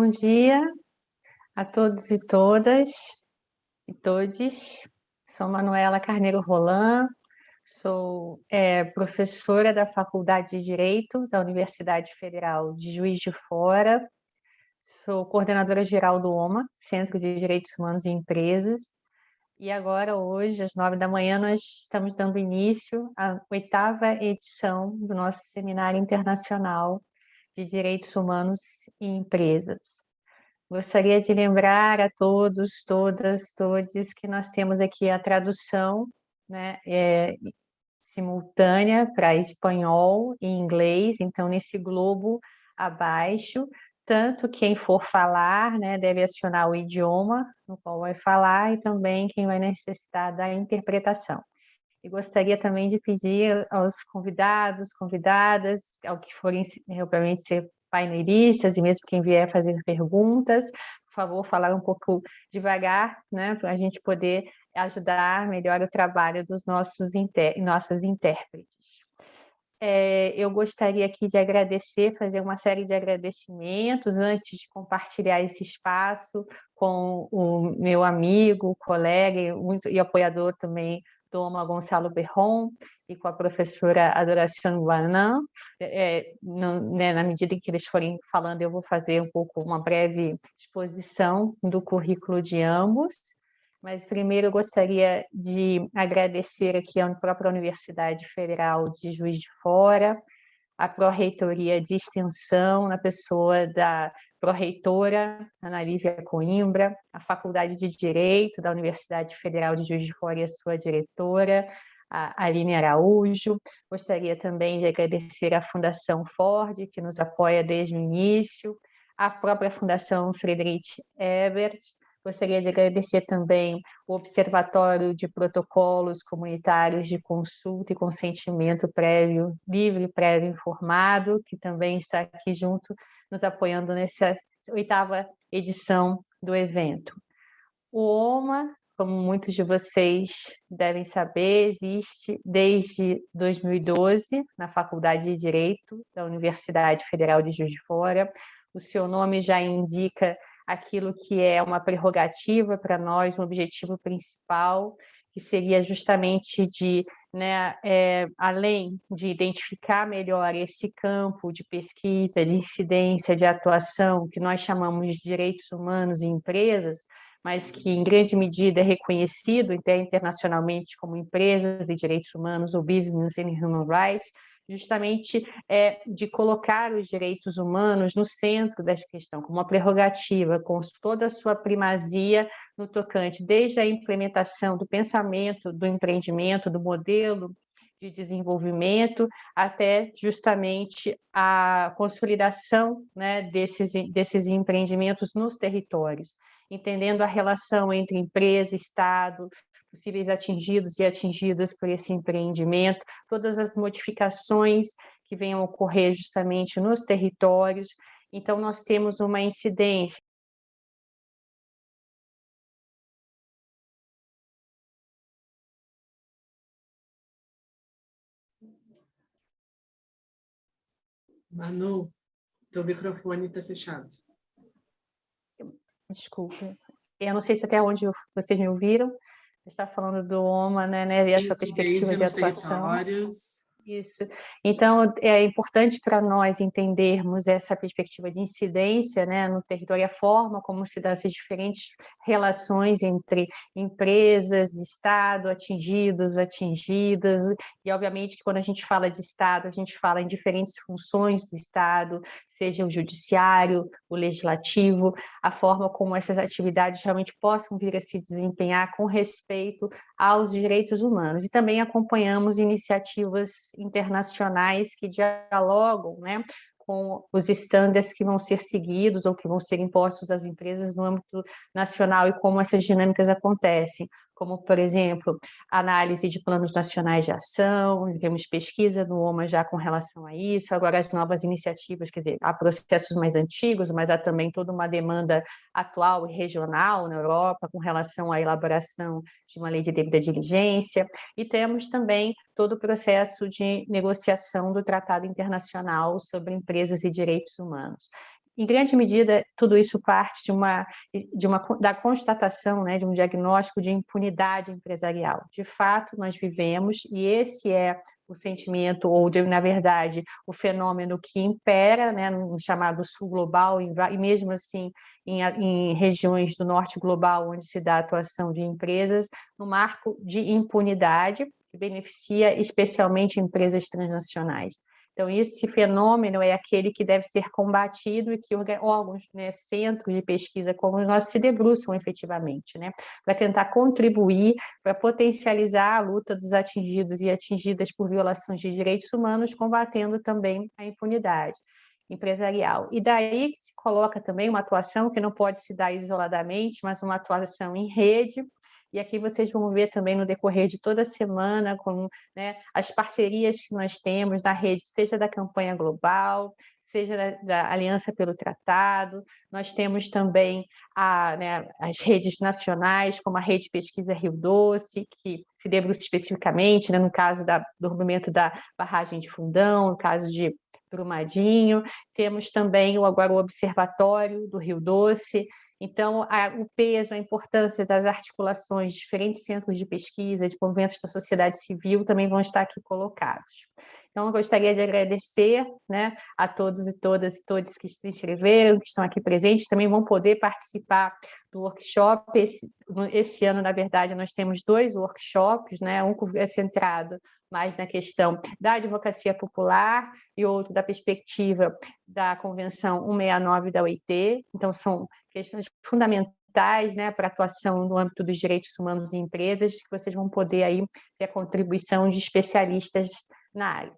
Bom dia a todos e todas e todes. Sou Manuela Carneiro Roland, sou professora da Faculdade de Direito da Universidade Federal de Juiz de Fora, sou coordenadora geral do OMA, Centro de Direitos Humanos e Empresas, e agora, hoje, às 9 da manhã, nós estamos dando início à 8ª edição do nosso Seminário Internacional de Direitos Humanos e Empresas. Gostaria de lembrar a todos, todas, todes, que nós temos aqui a tradução, né, simultânea para espanhol e inglês, então nesse globo abaixo, tanto quem for falar, né, deve acionar o idioma no qual vai falar, e também quem vai necessitar da interpretação. E gostaria também de pedir aos convidados, convidadas, ao que forem realmente ser painelistas, e mesmo quem vier fazer perguntas, por favor, falar um pouco devagar, né, para a gente poder ajudar melhor o trabalho dos nossas intérpretes. Eu gostaria aqui de agradecer, fazer uma série de agradecimentos antes de compartilhar esse espaço com o meu amigo, colega e apoiador também, Doma Gonçalo Berron, e com a professora Adoracion Guanan. Na medida em que eles forem falando, eu vou fazer uma breve exposição do currículo de ambos. Mas primeiro eu gostaria de agradecer aqui à própria Universidade Federal de Juiz de Fora, a Pró-Reitoria de Extensão, na pessoa da Pró-Reitora Ana Lívia Coimbra, a Faculdade de Direito da Universidade Federal de Juiz de Fora e a sua diretora, a Aline Araújo. Gostaria também de agradecer à Fundação Ford, que nos apoia desde o início, a própria Fundação Friedrich Ebert. Gostaria de agradecer também o Observatório de Protocolos Comunitários de Consulta e Consentimento Prévio, Livre e Prévio Informado, que também está aqui junto, nos apoiando nessa 8ª edição do evento. O OMA, como muitos de vocês devem saber, existe desde 2012 na Faculdade de Direito da Universidade Federal de Juiz de Fora. O seu nome já indica aquilo que é uma prerrogativa para nós, um objetivo principal, que seria justamente de, além de identificar melhor esse campo de pesquisa, de incidência, de atuação, que nós chamamos de direitos humanos e empresas, mas que em grande medida é reconhecido até internacionalmente como empresas e direitos humanos, ou business and human rights, justamente de colocar os direitos humanos no centro desta questão, como uma prerrogativa, com toda a sua primazia no tocante, desde a implementação do pensamento, do empreendimento, do modelo de desenvolvimento, até justamente a consolidação, né, desses empreendimentos nos territórios, entendendo a relação entre empresa, Estado, possíveis atingidos e atingidas por esse empreendimento, todas as modificações que venham a ocorrer justamente nos territórios. Então, nós temos uma incidência. Manu, teu microfone está fechado. Desculpe. Eu não sei se até onde vocês me ouviram. Eu estava falando do OMA, né, e a sua perspectiva de atuação. Isso. Então, é importante para nós entendermos essa perspectiva de incidência, né, no território, a forma como se dão essas diferentes relações entre empresas, Estado, atingidos, atingidas, e obviamente que quando a gente fala de Estado, a gente fala em diferentes funções do Estado, seja o judiciário, o legislativo, a forma como essas atividades realmente possam vir a se desempenhar com respeito aos direitos humanos. E também acompanhamos iniciativas internacionais que dialogam, né, com os estándares que vão ser seguidos ou que vão ser impostos às empresas no âmbito nacional e como essas dinâmicas acontecem, como, por exemplo, análise de planos nacionais de ação, temos pesquisa no OMA já com relação a isso, agora as novas iniciativas, quer dizer, há processos mais antigos, mas há também toda uma demanda atual e regional na Europa com relação à elaboração de uma lei de devida diligência, e temos também todo o processo de negociação do Tratado Internacional sobre Empresas e Direitos Humanos. em grande medida, tudo isso parte da constatação, né, de um diagnóstico de impunidade empresarial. De fato, nós vivemos, e esse é o sentimento, na verdade, o fenômeno que impera, né, no chamado Sul Global, e mesmo assim em regiões do Norte Global, onde se dá a atuação de empresas, no marco de impunidade, que beneficia especialmente empresas transnacionais. Então, esse fenômeno é aquele que deve ser combatido e que órgãos, né, centros de pesquisa como os nossos se debruçam efetivamente, né, para tentar contribuir, para potencializar a luta dos atingidos e atingidas por violações de direitos humanos, combatendo também a impunidade empresarial. E daí se coloca também uma atuação que não pode se dar isoladamente, mas uma atuação em rede. E aqui vocês vão ver também no decorrer de toda a semana, né, as parcerias que nós temos na rede, seja da campanha global, seja da Aliança pelo Tratado. Nós temos também né, as redes nacionais, como a Rede Pesquisa Rio Doce, que se debruça especificamente, né, no caso do rompimento da barragem de Fundão, no caso de Brumadinho. Temos também agora o Observatório do Rio Doce. Então, o peso, a importância das articulações, diferentes centros de pesquisa, de movimentos da sociedade civil, também vão estar aqui colocados. Então, eu gostaria de agradecer, né, a todos e todas e todos que se inscreveram, que estão aqui presentes, também vão poder participar do workshop. Esse ano, na verdade, nós temos 2 workshops, né, um é centrado mais na questão da advocacia popular e outro da perspectiva da Convenção 169 da OIT. Então, são questões fundamentais, né, para a atuação no âmbito dos direitos humanos em empresas, que vocês vão poder aí ter a contribuição de especialistas na área.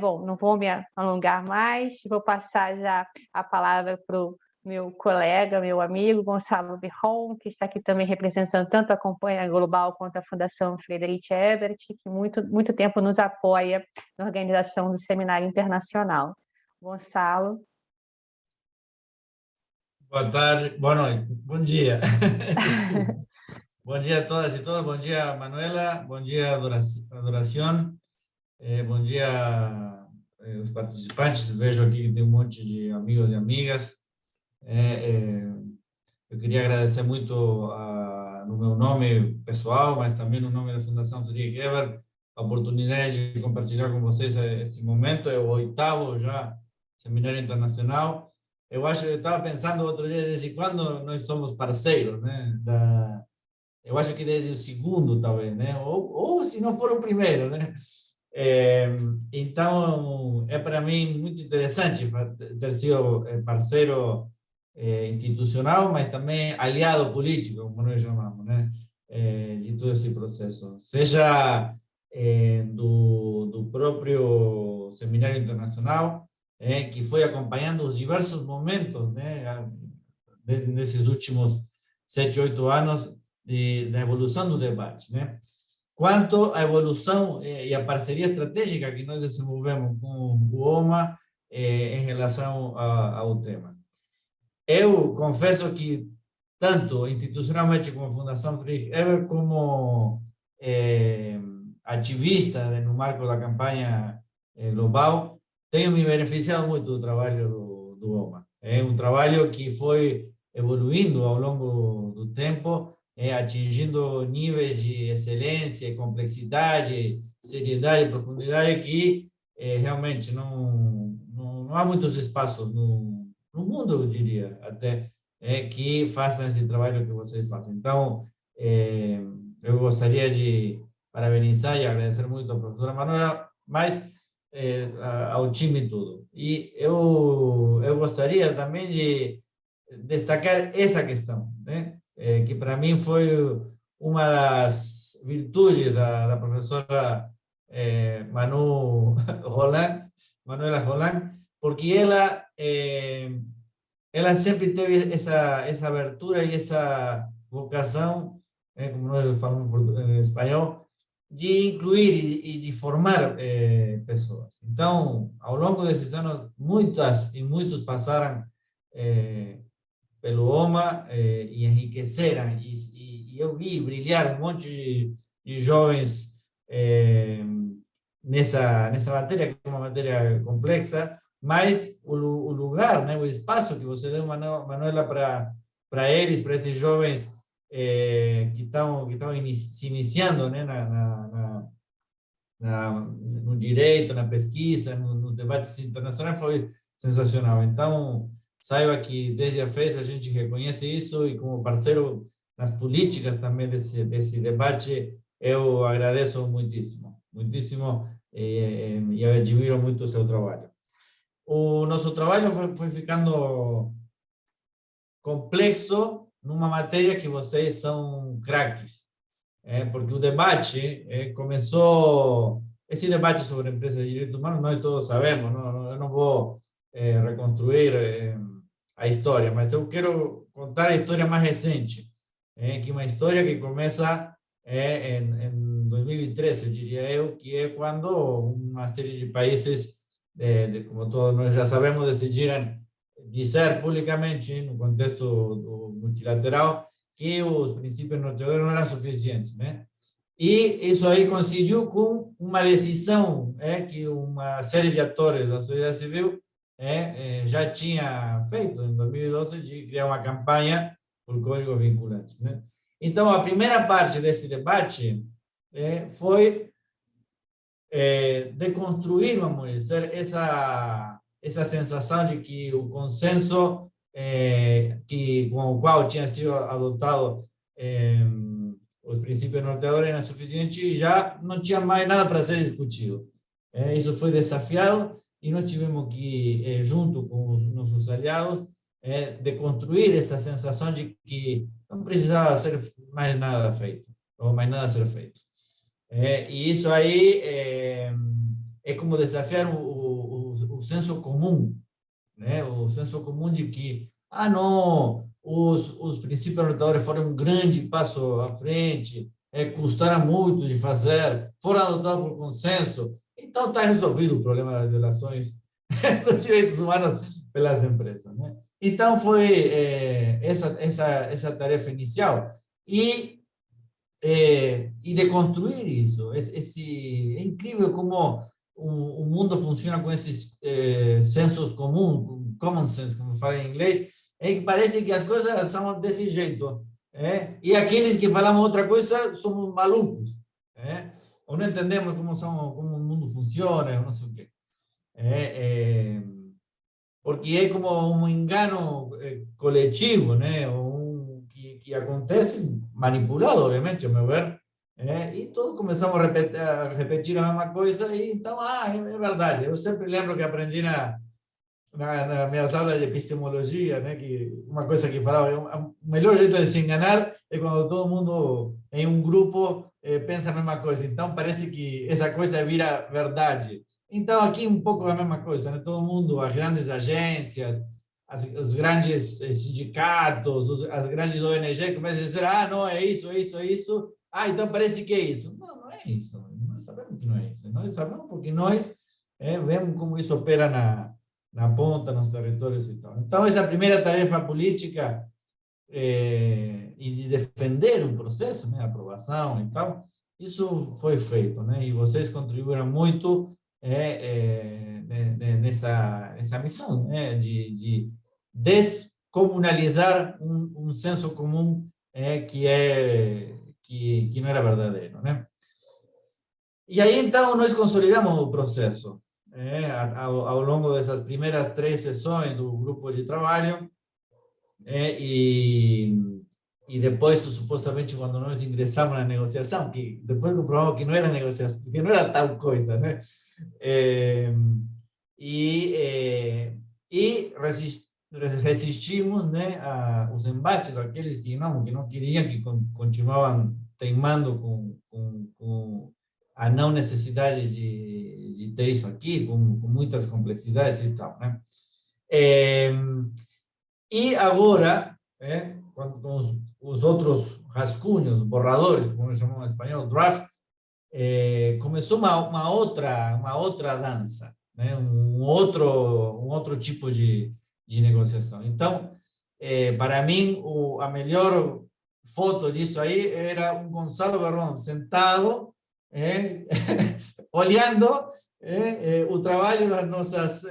Bom, não vou me alongar mais, vou passar já a palavra para o meu colega, meu amigo, Gonçalo Berron, que está aqui também representando tanto a Campanha Global quanto a Fundação Friedrich Ebert, que muito tempo nos apoia na organização do Seminário Internacional. Gonçalo. Boa tarde, boa noite, bom dia. Bom dia a todas e todos, bom dia Manuela, bom dia Adoración, bom dia os participantes. Vejo aqui que tem um monte de amigos e amigas. Eu queria agradecer muito no meu nome pessoal, mas também no nome da Fundação Friedrich Ebert, a oportunidade de compartilhar com vocês esse momento. É o 8º já Seminário Internacional. Eu estava pensando outro dia, desde quando nós somos parceiros, né? Eu acho que desde o 2º, talvez, né? Ou se não for o 1º, né? Então, é para mim muito interessante ter sido parceiro institucional, mas também aliado político, como nós chamamos, né? De todo esse processo. Seja do próprio Seminário Internacional, que foi acompanhando os diversos momentos, né, nesses últimos 7, 8 anos da evolução do debate, né? Quanto à evolução e a parceria estratégica que nós desenvolvemos com o OMA em relação ao tema. Eu confesso que, tanto institucionalmente como a Fundação Friedrich Ebert, como ativista no marco da campanha global, tenho me beneficiado muito do trabalho do OMA. É um trabalho que foi evoluindo ao longo do tempo, atingindo níveis de excelência, complexidade, seriedade e profundidade que realmente não há muitos espaços no mundo, eu diria, até, que façam esse trabalho que vocês fazem. Então, eu gostaria de parabenizar e agradecer muito à professora Manuela, mas ao time todo. E eu gostaria também de destacar essa questão, né? Que para mim foi uma das virtudes da professora Manuela Roland, porque ela sempre teve essa abertura e essa vocação, como nós falamos em espanhol, de incluir e de formar pessoas. Então, ao longo desses anos, muitos passaram pelo OMA e enriqueceram, e eu vi brilhar um monte de jovens nessa matéria, que é uma matéria complexa, mas o lugar, né, o espaço que você deu, Manuela, para eles, para esses jovens que estão se iniciando, né, no direito, na pesquisa, nos debates internacionais, foi sensacional. Então, saiba que desde a FES a gente reconhece isso e como parceiro nas políticas também desse debate, eu agradeço muitíssimo, muitíssimo e admiro muito o seu trabalho. O nosso trabalho foi ficando complexo numa matéria que vocês são craques, porque o debate começou, esse debate sobre empresas de direitos humanos, nós todos sabemos, eu não vou reconstruir a história, mas eu quero contar a história mais recente, que é uma história que começa em 2013, diria eu, que é quando uma série de países, como todos nós já sabemos, decidiram dizer publicamente, no contexto multilateral, que os princípios norteadores não eram suficientes, né? E isso aí coincidiu com uma decisão que uma série de atores da sociedade civil já tinha feito em 2012 de criar uma campanha por códigos vinculantes, né? Então, a primeira parte desse debate foi deconstruir, vamos dizer, essa sensação de que o consenso com o qual tinha sido adotado os princípios norteadores era suficiente e já não tinha mais nada para ser discutido. Isso foi desafiado e nós tivemos que, junto com os nossos aliados, deconstruir essa sensação de que não precisava ser mais nada feito, ou mais nada a ser feito. E isso aí é como desafiar o senso comum, né? O senso comum de que, não, os princípios norteadores foram um grande passo à frente, custaram muito de fazer, foram adotados por consenso, então está resolvido o problema das violações dos direitos humanos pelas empresas, né? Então foi essa tarefa inicial e de construir isso. É incrível como o mundo funciona com esses sensos comuns, common sense, como fala em inglês, que parece que as coisas são desse jeito. E aqueles que falamos outra coisa somos malucos. Ou não entendemos como o mundo funciona, não sei o quê. Porque é como um engano coletivo, né? Que acontece, manipulado, obviamente, a meu ver, e todos começamos a repetir a mesma coisa, e então, é verdade. Eu sempre lembro que aprendi nas minhas aulas de epistemologia, né, que uma coisa que falava, o melhor jeito de se enganar é quando todo mundo em um grupo pensa a mesma coisa. Então, parece que essa coisa vira verdade. Então, aqui um pouco a mesma coisa, né? Todo mundo, as grandes agências, os grandes sindicatos, as grandes ONG começam a dizer, não, é isso, é isso, é isso. Então parece que é isso. Não, não é isso. Nós sabemos que não é isso. Nós sabemos porque nós vemos como isso opera na ponta, nos territórios e tal. Então, essa primeira tarefa política e de defender um processo, né, aprovação e tal, isso foi feito, né? E vocês contribuíram muito nessa missão, né, de descomunalizar um senso comum que não era verdadeiro, né? E aí, então, nós consolidamos o processo ao longo dessas primeiras 3 sessões do grupo de trabalho e depois, supostamente, quando nós ingressamos na negociação, que depois comprovamos que não era negociação, que não era tal coisa, né? Resistimos, né, aos embates daqueles que não queriam, que continuavam teimando com a não necessidade de ter isso aqui, com muitas complexidades e tal, né? E agora, com os outros rascunhos, borradores, como nós chamamos em espanhol, draft, começou uma outra dança, né? um outro tipo de negociação. Então, para mim, a melhor foto disso aí era um Gonçalo Verrón sentado, olhando o trabalho das nossas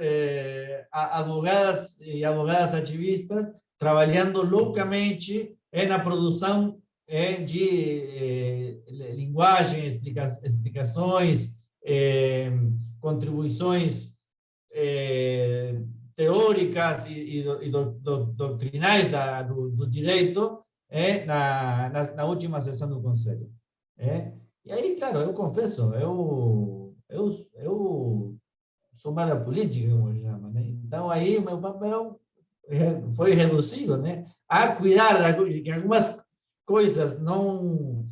advogadas e advogadas ativistas trabalhando loucamente na produção de linguagem, explicações, contribuições teóricas e doutrinais do direito na última sessão do Conselho. E aí, claro, eu confesso, eu sou mais da política, como chama, né? Então, aí o meu papel foi reduzido, né, a cuidar de que algumas coisas não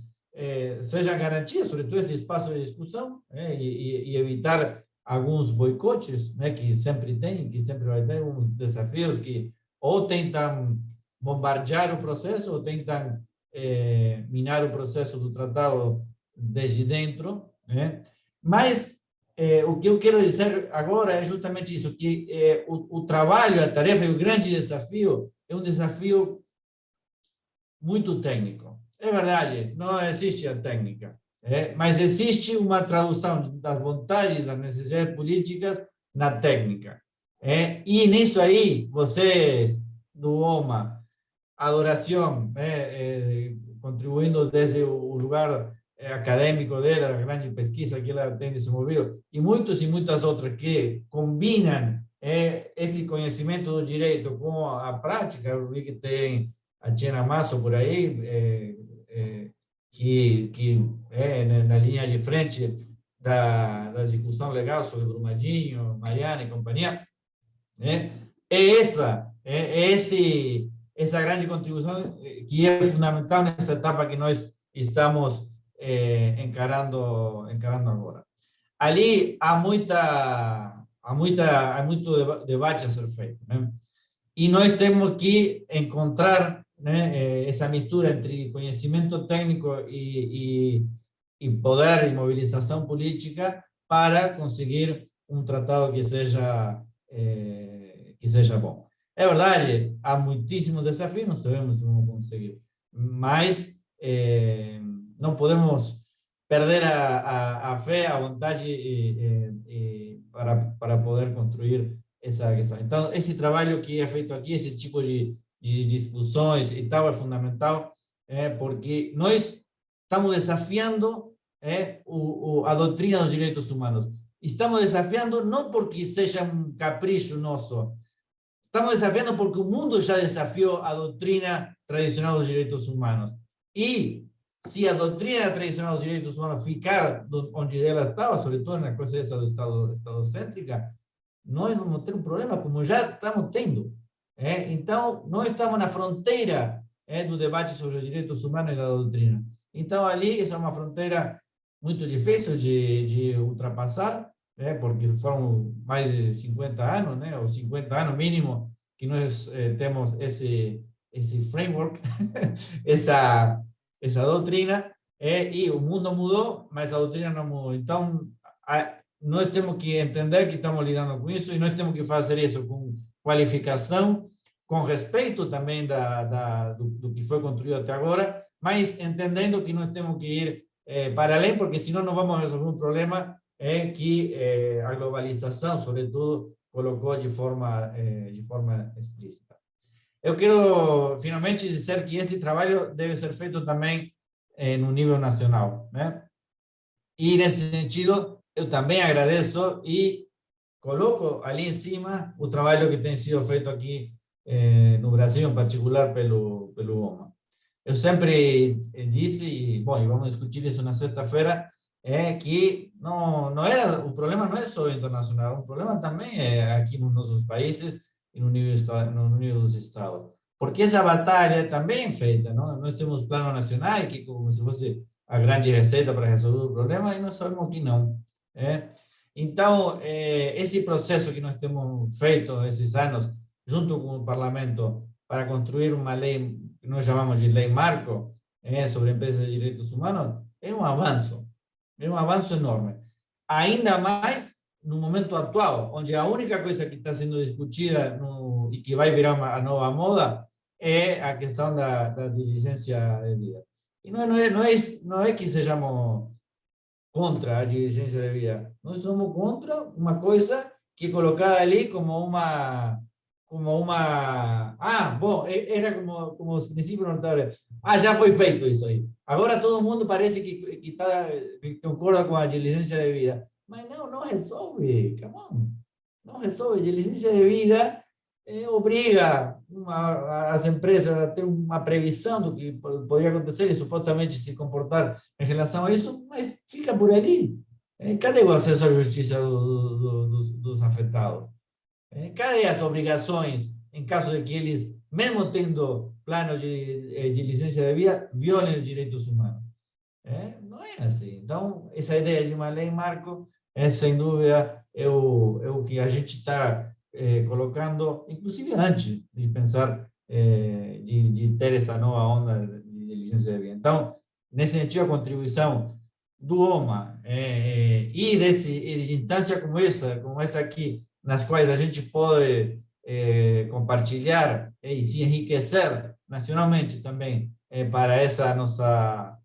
sejam garantidas, sobretudo esse espaço de discussão, e evitar alguns boicotes, né, que sempre tem, que sempre vai ter uns desafios que ou tentam bombardear o processo ou tentam minar o processo do tratado desde dentro, né? Mas o que eu quero dizer agora é justamente isso, que o trabalho, a tarefa e o grande desafio é um desafio muito técnico. É verdade, não existe a técnica, mas existe uma tradução das vontades, das necessidades políticas na técnica. E nisso aí, vocês do OMA, Adoración, contribuindo desde o lugar acadêmico dela, a grande pesquisa que ela tem desenvolvido, e muitos e muitas outras que combinam esse conhecimento do direito com a prática. Eu vi que tem a Tiana Masso por aí, que é na linha de frente da discussão legal sobre Brumadinho, Mariana e companhia. Essa grande contribuição que é fundamental nessa etapa que nós estamos encarando agora. Ali há muito debate a ser feito, né? E nós temos que encontrar, né, essa mistura entre conhecimento técnico e poder e mobilização política para conseguir um tratado que seja bom. É verdade, há muitíssimos desafios, não sabemos se vamos conseguir, mas não podemos perder a fé, a vontade para poder construir essa questão. Então, esse trabalho que é feito aqui, esse tipo de discussões e tal, é fundamental, porque nós estamos desafiando a doutrina dos direitos humanos. Estamos desafiando não porque seja um capricho nosso, estamos desafiando porque o mundo já desafiou a doutrina tradicional dos direitos humanos. E se a doutrina tradicional dos direitos humanos ficar onde ela estava, sobretudo na coisa essa do Estado-cêntrica, nós vamos ter um problema, como já estamos tendo. Então, nós estamos na fronteira do debate sobre os direitos humanos e da doutrina. Então, ali, essa é uma fronteira muito difícil de ultrapassar, porque foram mais de 50 anos, né, ou 50 anos mínimo, que nós temos esse framework, essa doutrina, e o mundo mudou, mas a doutrina não mudou. Então, nós temos que entender que estamos lidando com isso, e nós temos que fazer isso com qualificação, com respeito também do que foi construído até agora, mas entendendo que nós temos que ir para além, porque senão não vamos resolver um problema que a globalização, sobretudo, colocou de forma explícita. Eu quero, finalmente, dizer que esse trabalho deve ser feito também no nível nacional, né? E, nesse sentido, eu também agradeço e coloco ali em cima o trabalho que tem sido feito aqui no Brasil, em particular pelo OMA. Eu sempre disse, e vamos discutir isso na sexta-feira, que o problema não é só internacional, o problema também é aqui nos nossos países e no nível dos estados. Porque essa batalha também é feita, não? Nós temos planos nacionais, que como se fosse a grande receita para resolver o problema, e nós sabemos que não. Então, esse processo que nós temos feito esses anos, junto com o parlamento, para construir uma lei que nós chamamos de lei marco, sobre empresas de direitos humanos, é um avanço enorme. Ainda mais no momento atual, onde a única coisa que está sendo discutida e que vai virar a nova moda é a questão da diligência devida. E não é que sejamos contra a diligência de vida. Nós somos contra uma coisa que é colocada ali bom, era como os princípios norte-americanos. Já foi feito isso aí. Agora todo mundo parece que concorda com a diligência de vida. Mas não resolve, come on. Não resolve. Diligência de vida obriga as empresas a ter uma previsão do que poderia acontecer e supostamente se comportar em relação a isso, mas fica por ali. Cadê o acesso à justiça dos afetados? Cadê as obrigações em caso de que eles, mesmo tendo planos de licença de vida, violem os direitos humanos? Não é assim. Então, essa ideia de uma lei marco sem dúvida, é o que a gente está colocando, inclusive antes de pensar, de ter essa nova onda de licença de vida. Então, nesse sentido, a contribuição do OMA e de instância como essa aqui, nas quais a gente pode compartilhar e se enriquecer nacionalmente também para essa nossa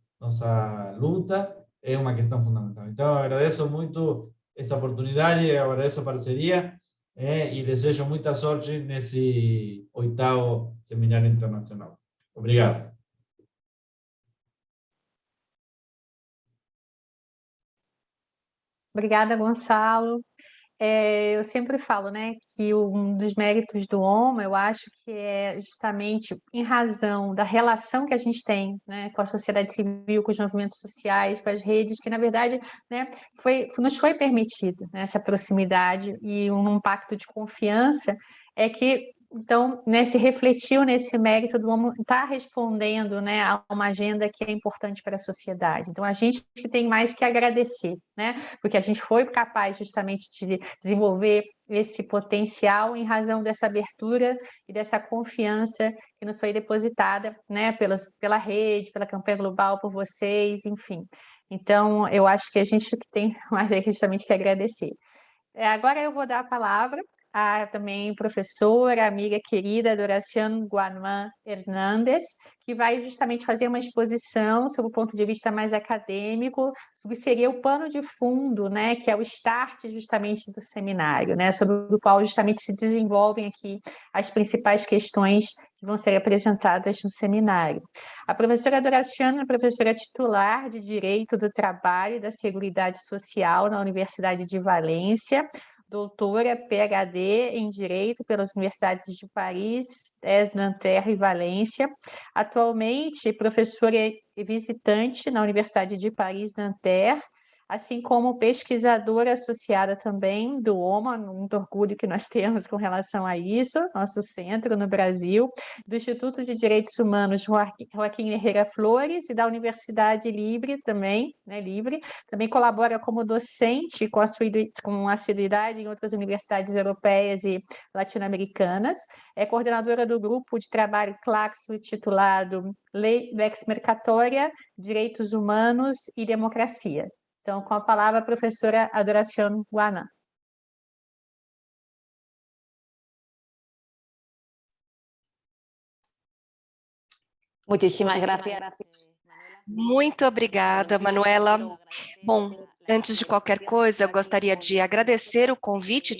luta, é uma questão fundamental. Então, eu agradeço muito essa oportunidade, agradeço a parceria e desejo muita sorte nesse 8º Seminário Internacional. Obrigado. Obrigada, Gonçalo. Eu sempre falo, né, que um dos méritos do OMA, eu acho que é justamente em razão da relação que a gente tem, né, com a sociedade civil, com os movimentos sociais, com as redes, que na verdade, né, nos foi permitido, né, essa proximidade e um pacto de confiança que então, se refletiu nesse mérito do homem estar respondendo, né, a uma agenda que é importante para a sociedade. Então, a gente que tem mais que agradecer, né, porque a gente foi capaz justamente de desenvolver esse potencial em razão dessa abertura e dessa confiança que nos foi depositada, né, pela rede, pela campanha global, por vocês, enfim. Então, eu acho que a gente tem mais aí justamente que agradecer. Agora eu vou dar a palavra a também professora, amiga querida, Doraciano Guanman Hernandes, que vai justamente fazer uma exposição sob o ponto de vista mais acadêmico, sobre o que seria o pano de fundo, né, que é o start justamente do seminário, né, sobre o qual justamente se desenvolvem aqui as principais questões que vão ser apresentadas no seminário. A professora Doraciano é professora titular de Direito do Trabalho e da Seguridade Social na Universidade de Valência, doutora PhD em Direito pelas Universidades de Paris, Nanterre e Valência. Atualmente, professora e visitante na Universidade de Paris, Nanterre, assim como pesquisadora associada também do OMA, muito orgulho que nós temos com relação a isso, nosso centro no Brasil, do Instituto de Direitos Humanos Joaquim Herrera Flores e da Universidade Livre também, né, também colabora como docente com assiduidade em outras universidades europeias e latino-americanas, é coordenadora do grupo de trabalho Claxo titulado Lei Lex Mercatória, Direitos Humanos e Democracia. Então, com a palavra, a professora Adoracion Guanman. Muchísimas gracias. Muito obrigada, Manuela. Bom, antes de qualquer coisa, eu gostaria de agradecer o convite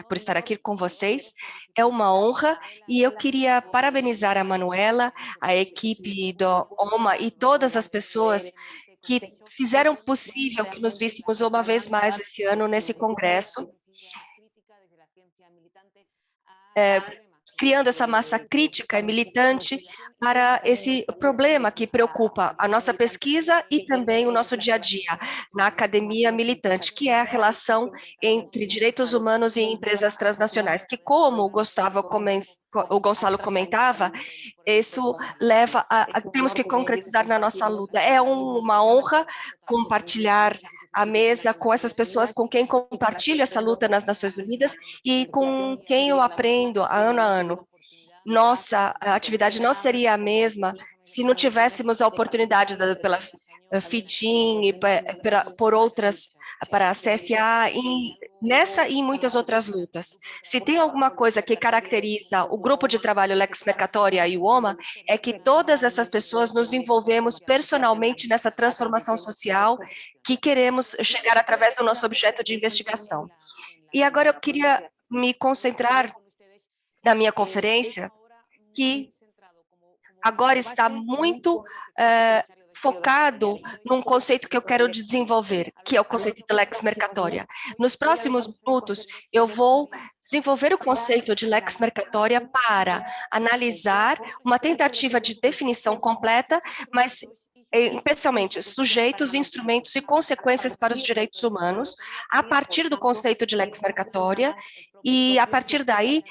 por estar aqui com vocês. É uma honra e eu queria parabenizar a Manuela, a equipe do OMA e todas as pessoas que fizeram possível que nos víssemos uma vez mais esse ano nesse congresso, criando essa massa crítica e militante para esse problema que preocupa a nossa pesquisa e também o nosso dia a dia na academia militante, que é a relação entre direitos humanos e empresas transnacionais, que como o Gonçalo comentava, isso leva temos que concretizar na nossa luta. É uma honra compartilhar a mesa com essas pessoas com quem compartilho essa luta nas Nações Unidas e com quem eu aprendo ano a ano. nossa atividade não seria a mesma se não tivéssemos a oportunidade dada pela FITIM e por outras, para a CSA, nessa e em muitas outras lutas. Se tem alguma coisa que caracteriza o grupo de trabalho Lex Mercatoria e o OMA, é que todas essas pessoas nos envolvemos personalmente nessa transformação social que queremos chegar através do nosso objeto de investigação. E agora eu queria me concentrar na minha conferência, que agora está muito focado num conceito que eu quero desenvolver, que é o conceito de Lex Mercatoria. Nos próximos minutos, eu vou desenvolver o conceito de Lex Mercatoria para analisar uma tentativa de definição completa, mas especialmente sujeitos, instrumentos e consequências para os direitos humanos, a partir do conceito de Lex Mercatoria, e a partir daí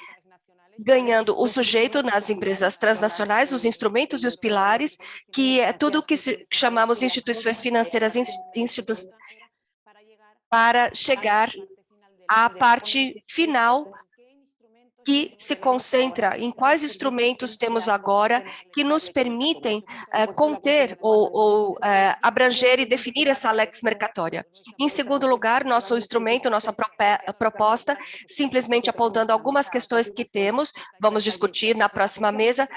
ganhando o sujeito nas empresas transnacionais, os instrumentos e os pilares, que é tudo o que chamamos instituições financeiras para chegar à parte final, que se concentra em quais instrumentos temos agora que nos permitem conter ou abranger e definir essa Lex Mercatoria. Em segundo lugar, nosso instrumento, nossa proposta, simplesmente apontando algumas questões que temos, vamos discutir na próxima mesa.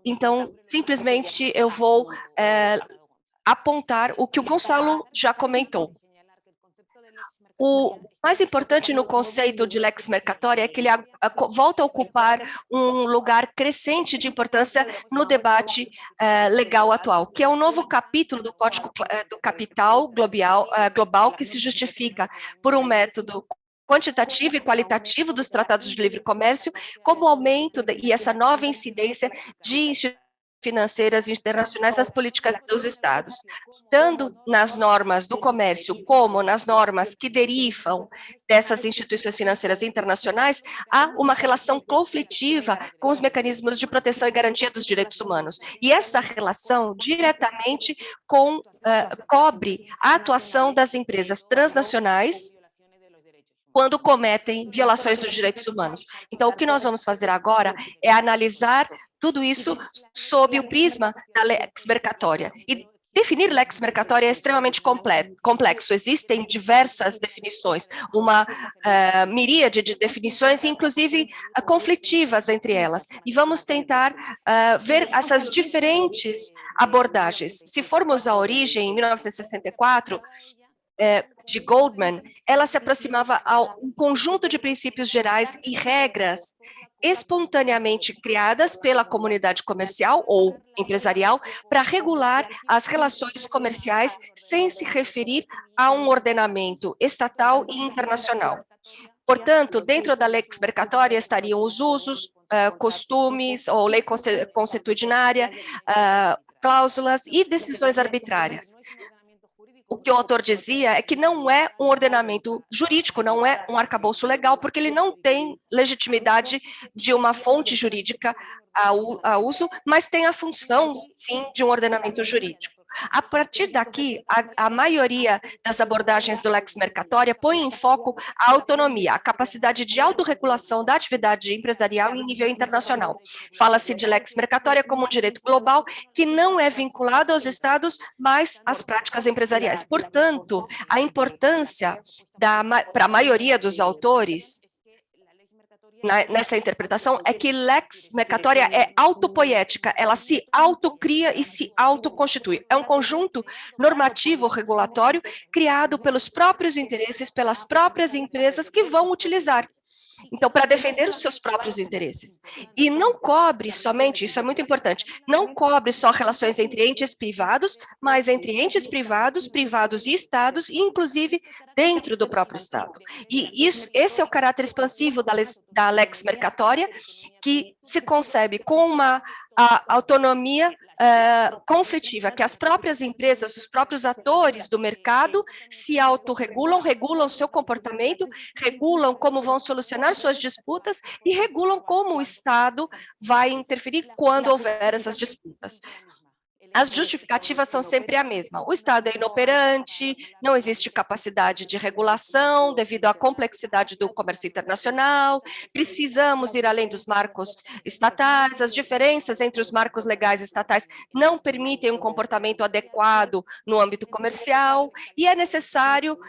Então, simplesmente eu vou apontar o que o Gonçalo já comentou. O mais importante no conceito de Lex Mercatoria é que ele volta a ocupar um lugar crescente de importância no debate legal atual, que é um novo capítulo do Código do Capital Global que se justifica por um método quantitativo e qualitativo dos tratados de livre comércio, como aumento e essa nova incidência de instituições financeiras internacionais às políticas dos Estados, tanto nas normas do comércio como nas normas que derivam dessas instituições financeiras internacionais, há uma relação conflitiva com os mecanismos de proteção e garantia dos direitos humanos. E essa relação diretamente cobre a atuação das empresas transnacionais quando cometem violações dos direitos humanos. Então, o que nós vamos fazer agora é analisar tudo isso sob o prisma da Lex Mercatoria. E definir Lex Mercatoria é extremamente complexo. Existem diversas definições, uma miríade de definições, inclusive conflitivas entre elas. E vamos tentar ver essas diferentes abordagens. Se formos à origem, em 1964, de Goldman, ela se aproximava a um conjunto de princípios gerais e regras espontaneamente criadas pela comunidade comercial ou empresarial para regular as relações comerciais sem se referir a um ordenamento estatal e internacional. Portanto, dentro da Lex Mercatoria estariam os usos, costumes ou lei consuetudinária, cláusulas e decisões arbitrárias. O que o autor dizia é que não é um ordenamento jurídico, não é um arcabouço legal, porque ele não tem legitimidade de uma fonte jurídica a uso, mas tem a função, sim, de um ordenamento jurídico. A partir daqui, a maioria das abordagens do Lex Mercatoria põe em foco a autonomia, a capacidade de autorregulação da atividade empresarial em nível internacional. Fala-se de Lex Mercatoria como um direito global que não é vinculado aos estados, mas às práticas empresariais. Portanto, a importância para a maioria dos autores nessa interpretação é que Lex Mercatoria é autopoética, ela se autocria e se autoconstitui. É um conjunto normativo regulatório criado pelos próprios interesses, pelas próprias empresas que vão utilizar. Então, para defender os seus próprios interesses. E não cobre somente, isso é muito importante, não cobre só relações entre entes privados, mas entre entes privados, privados e estados, e inclusive dentro do próprio estado. E esse é o caráter expansivo da Lex Mercatoria, que se concebe com uma autonomia conflitiva, que as próprias empresas, os próprios atores do mercado se autorregulam, regulam seu comportamento, regulam como vão solucionar suas disputas e regulam como o Estado vai interferir quando houver essas disputas. As justificativas são sempre a mesma. O Estado é inoperante, não existe capacidade de regulação devido à complexidade do comércio internacional, precisamos ir além dos marcos estatais, as diferenças entre os marcos legais estatais não permitem um comportamento adequado no âmbito comercial, e é necessário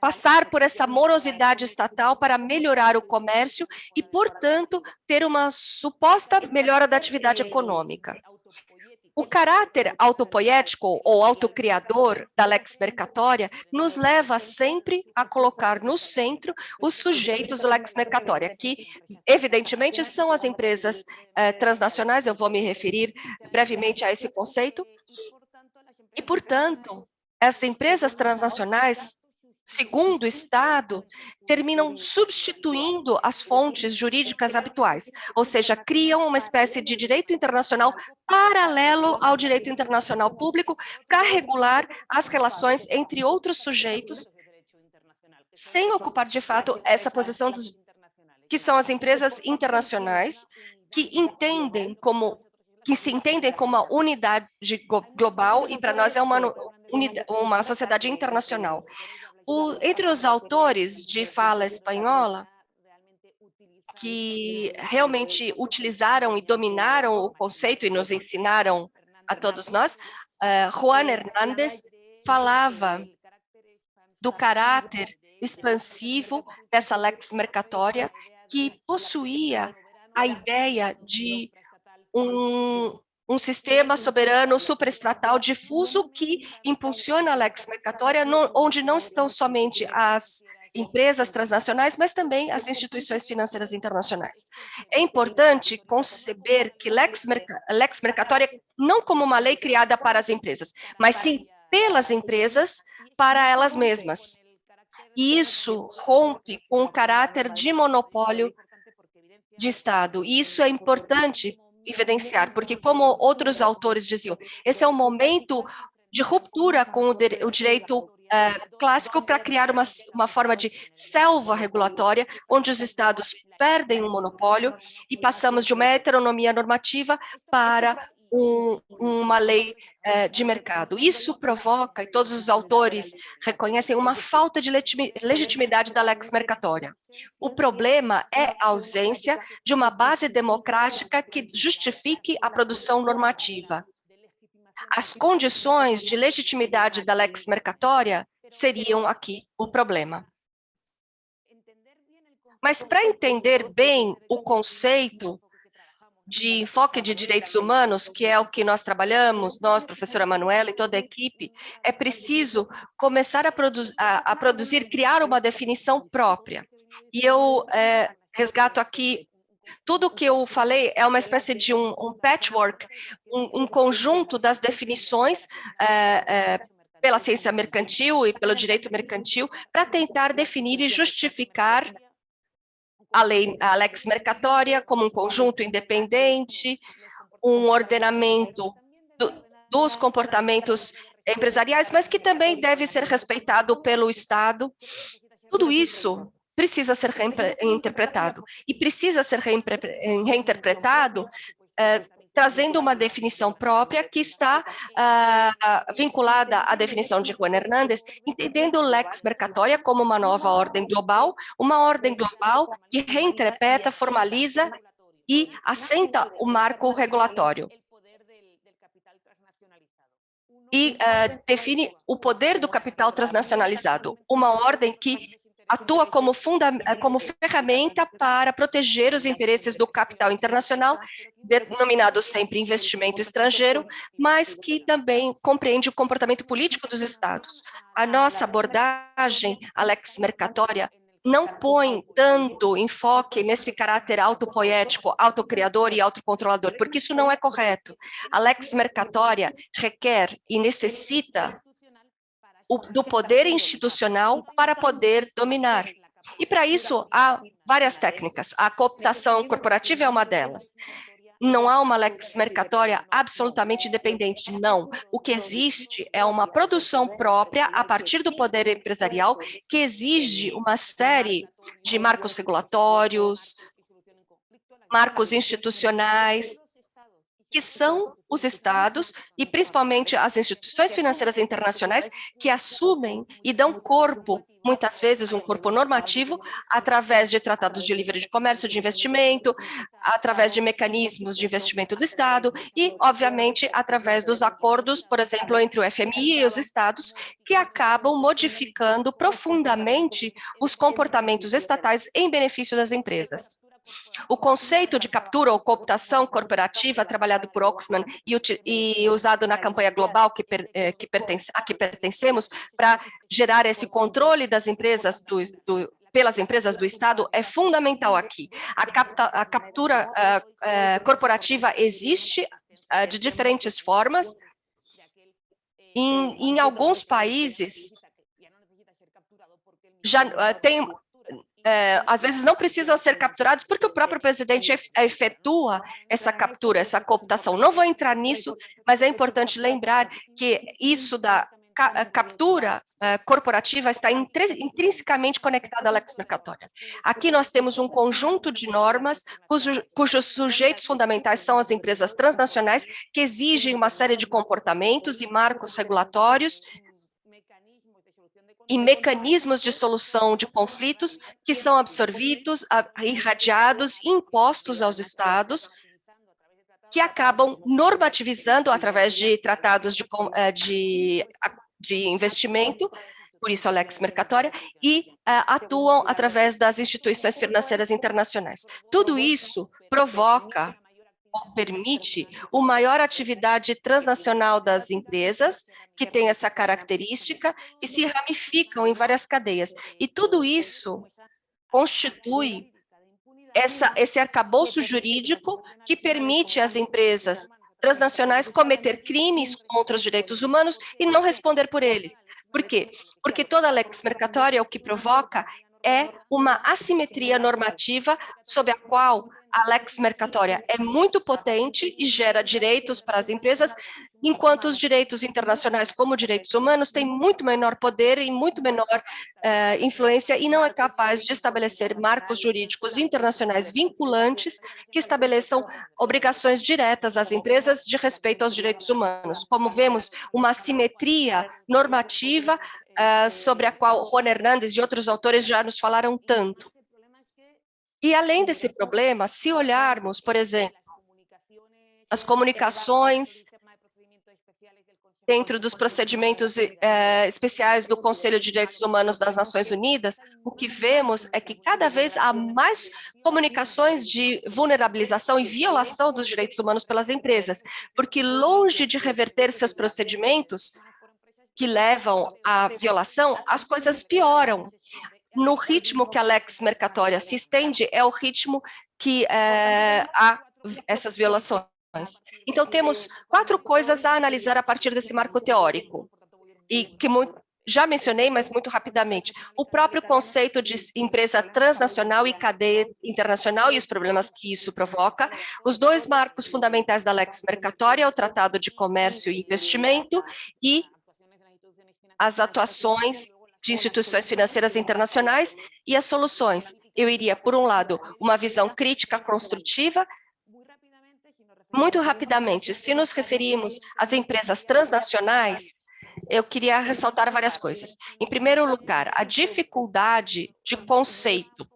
passar por essa morosidade estatal para melhorar o comércio e, portanto, ter uma suposta melhora da atividade econômica. O caráter autopoético ou autocriador da lex mercatória nos leva sempre a colocar no centro os sujeitos do lex mercatória, que, evidentemente, são as empresas transnacionais. Eu vou me referir brevemente a esse conceito. E, portanto, as empresas transnacionais, segundo o Estado, terminam substituindo as fontes jurídicas habituais, ou seja, criam uma espécie de direito internacional paralelo ao direito internacional público para regular as relações entre outros sujeitos, sem ocupar de fato essa posição que são as empresas internacionais, que se entendem como uma unidade global, e para nós é uma sociedade internacional. Entre os autores de fala espanhola, que realmente utilizaram e dominaram o conceito e nos ensinaram a todos nós, Juan Hernández falava do caráter expansivo dessa lex mercatória, que possuía a ideia de um sistema soberano superestatal difuso que impulsiona a lex mercatória, onde não estão somente as empresas transnacionais, mas também as instituições financeiras internacionais. É importante conceber que lex mercatória não como uma lei criada para as empresas, mas sim pelas empresas para elas mesmas. E isso rompe com o caráter de monopólio de Estado. E isso é importante evidenciar, porque, como outros autores diziam, esse é um momento de ruptura com o direito clássico para criar uma forma de selva regulatória, onde os Estados perdem o monopólio e passamos de uma heteronomia normativa para uma lei de mercado. Isso provoca, e todos os autores reconhecem, uma falta de legitimidade da lex mercatória. O problema é a ausência de uma base democrática que justifique a produção normativa. As condições de legitimidade da lex mercatória seriam aqui o problema. Mas para entender bem o conceito de enfoque de direitos humanos, que é o que nós trabalhamos, nós, professora Manuela e toda a equipe, é preciso começar a produzir, criar uma definição própria. E eu resgato aqui, tudo o que eu falei é uma espécie de um patchwork, um conjunto das definições pela ciência mercantil e pelo direito mercantil, para tentar definir e justificar a lex mercatória como um conjunto independente, um ordenamento dos comportamentos empresariais, mas que também deve ser respeitado pelo Estado. Tudo isso precisa ser reinterpretado, e precisa ser reinterpretado trazendo uma definição própria que está vinculada à definição de Juan Hernández, entendendo o lex mercatória como uma nova ordem global que reinterpreta, formaliza e assenta o marco regulatório. E define o poder do capital transnacionalizado, uma ordem que atua como ferramenta para proteger os interesses do capital internacional, denominado sempre investimento estrangeiro, mas que também compreende o comportamento político dos Estados. A nossa abordagem, a lex mercatória, não põe tanto enfoque nesse caráter autopoético, autocriador e autocontrolador, porque isso não é correto. A lex mercatória requer e necessita do poder institucional para poder dominar. E para isso há várias técnicas. A cooptação corporativa é uma delas. Não há uma lex mercatória absolutamente independente, não. O que existe é uma produção própria a partir do poder empresarial que exige uma série de marcos regulatórios, marcos institucionais, que são os estados e principalmente as instituições financeiras internacionais que assumem e dão corpo, muitas vezes um corpo normativo, através de tratados de livre de comércio, de investimento, através de mecanismos de investimento do Estado e, obviamente, através dos acordos, por exemplo, entre o FMI e os estados, que acabam modificando profundamente os comportamentos estatais em benefício das empresas. O conceito de captura ou cooptação corporativa, trabalhado por Oxman e usado na campanha global a que pertencemos, para gerar esse controle das empresas pelas empresas do Estado, é fundamental aqui. A captura corporativa existe de diferentes formas. Em alguns países, já tem... às vezes não precisam ser capturados porque o próprio presidente efetua essa captura, essa cooptação. Não vou entrar nisso, mas é importante lembrar que isso da captura corporativa está intrinsecamente conectada à lex mercatória. Aqui nós temos um conjunto de normas cujos sujeitos fundamentais são as empresas transnacionais que exigem uma série de comportamentos e marcos regulatórios e mecanismos de solução de conflitos que são absorvidos, irradiados, impostos aos estados, que acabam normativizando através de tratados de investimento, por isso a lex mercatória, e atuam através das instituições financeiras internacionais. Tudo isso provoca ou permite uma maior atividade transnacional das empresas, que tem essa característica, e se ramificam em várias cadeias. E tudo isso constitui esse arcabouço jurídico que permite às empresas transnacionais cometer crimes contra os direitos humanos e não responder por eles. Por quê? Porque toda lex mercatória o que provoca é uma assimetria normativa sob a qual a lex mercatória é muito potente e gera direitos para as empresas, enquanto os direitos internacionais, como direitos humanos, têm muito menor poder e muito menor influência e não é capaz de estabelecer marcos jurídicos internacionais vinculantes que estabeleçam obrigações diretas às empresas de respeito aos direitos humanos. Como vemos, uma assimetria normativa sobre a qual Juan Hernández e outros autores já nos falaram tanto. E além desse problema, se olharmos, por exemplo, as comunicações dentro dos procedimentos especiais do Conselho de Direitos Humanos das Nações Unidas, o que vemos é que cada vez há mais comunicações de vulnerabilização e violação dos direitos humanos pelas empresas, porque longe de reverter seus procedimentos que levam à violação, as coisas pioram. No ritmo que a lex mercatória se estende, é o ritmo que há essas violações. Então, temos 4 coisas a analisar a partir desse marco teórico, e que já mencionei, mas muito rapidamente. O próprio conceito de empresa transnacional e cadeia internacional e os problemas que isso provoca, os 2 marcos fundamentais da lex mercatória, o Tratado de Comércio e Investimento e as atuações de instituições financeiras internacionais e as soluções. Eu iria, por um lado, uma visão crítica construtiva. Muito rapidamente, se nos referimos às empresas transnacionais, eu queria ressaltar várias coisas. Em primeiro lugar, a dificuldade de conceito,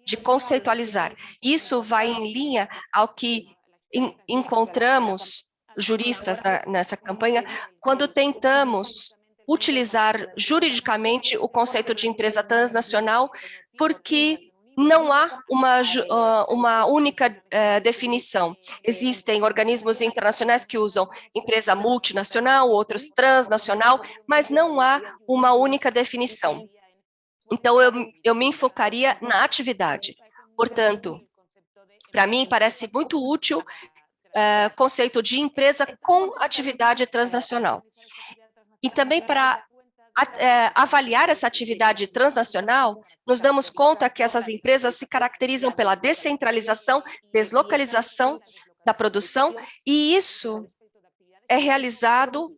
de conceitualizar. Isso vai em linha ao que encontramos juristas nessa campanha, quando tentamos utilizar juridicamente o conceito de empresa transnacional, porque não há uma única definição. Existem organismos internacionais que usam empresa multinacional, outros transnacional, mas não há uma única definição. Então, eu me enfocaria na atividade. Portanto, para mim, parece muito útil o conceito de empresa com atividade transnacional. E também para avaliar essa atividade transnacional, nos damos conta que essas empresas se caracterizam pela descentralização, deslocalização da produção, e isso é realizado